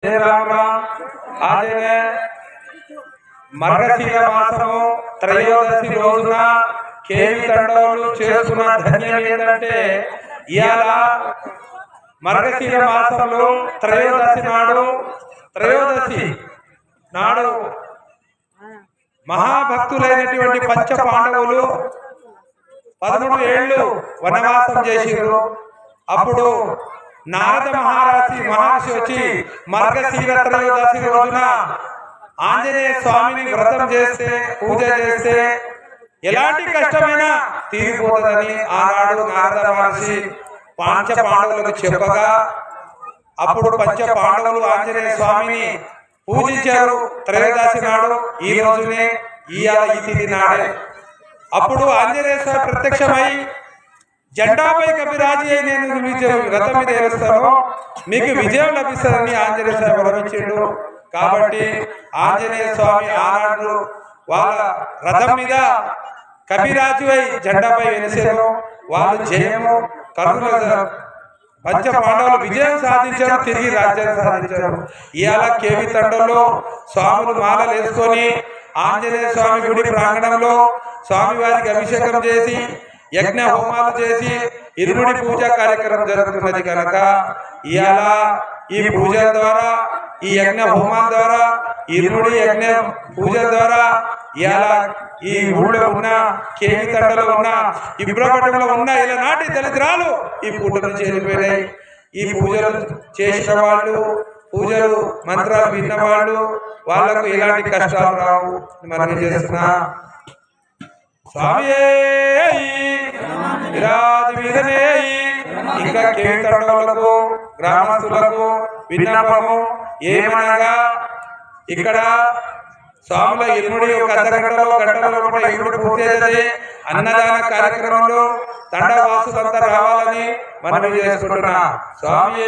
जय राम राम। आज మర్గశిర మాసము త్రయోదశి రోజున కేవి తండోలు చేసుకున్న ధన్యం ఏంటంటే ఇయాల మర్గశిర మాసంలో త్రయోదశి నాడు మహాభక్తులైనటువంటి పంచ పాండవులు 13 ఏళ్ళు వనవాసం చేసిరు. అప్పుడు నారద మహర్షి వచ్చి మర్గశిర త్రయోదశి రోజున ఆంజనేయ స్వామిని వ్రతం చేస్తే పూజ చేస్తే ఎలాంటి కష్టమైనా తీరిపోతుందని ఆనాడు నారద మహర్షి పంచ పాండవులకు చెప్పగా అప్పుడు పంచ పాండవులు ఆంజనేయ స్వామిని పూజించారు. త్రయోదశి నాడు ఈ రోజునే ఈ తిథి నాడే. అప్పుడు ఆంజనేయ స్వామి ప్రత్యక్షమై జెండాపై కపిరాజు అయి నేను రథం మీద ఏరుస్తాను, మీకు విజయం లభిస్తుందని ఆంజనేయ స్వామి వరమించిండు. కాబట్టి ఆంజనేయ స్వామి ఆనాడు వాళ్ళ రథం మీద కపిరాజు అయి జెండాపై వెలిసారు. వాళ్ళు జయము కర్ణుల పంచ పాండవులు విజయం సాధించారు, తిరిగి రాజ్యాన్ని సాధించారు. ఇవాళ కేవి తండలో స్వాములు మాలలు వేసుకొని ఆంజనేయ స్వామి గుడి ప్రాంగణంలో స్వామివారికి అభిషేకం చేసి యజ్ఞ హోమాలు చేసి ఇరుముడి పూజా కార్యక్రమం జరుగుతున్నది కనుక ఇవాళ ఈ పూజల ద్వారా ఈ యజ్ఞ హోమాల ద్వారా ఇరుముడి యజ్ఞ పూజ ద్వారా ఇవాళ ఈ ఊళ్ళో ఉన్న కేవి తండలో ఉన్న ఇబ్రపట్నంలో ఉన్న ఇలా నాటి దళితురాలు ఈ పూట నుంచి వెళ్ళిపోయినాయి. ఈ పూజలు చేసిన వాళ్ళు పూజలు మంత్రాలు విన్న వాళ్ళు వాళ్ళకు ఎలాంటి కష్టాలు రావు. మనం చేస్తున్నా స్వామి విరాజి మీదనే ఇంకా కేవి తండలకు గ్రామస్తులకు విన్నపము ఏమనగా ఇక్కడ స్వాముల ఇరుముడి ఒక గంటలో కూడా ఇరుముడి పూర్తి అవుతుంది. అన్నదాన కార్యక్రమంలో తండవాసులంతా రావాలని మనం చేసుకుంటున్నా. స్వామి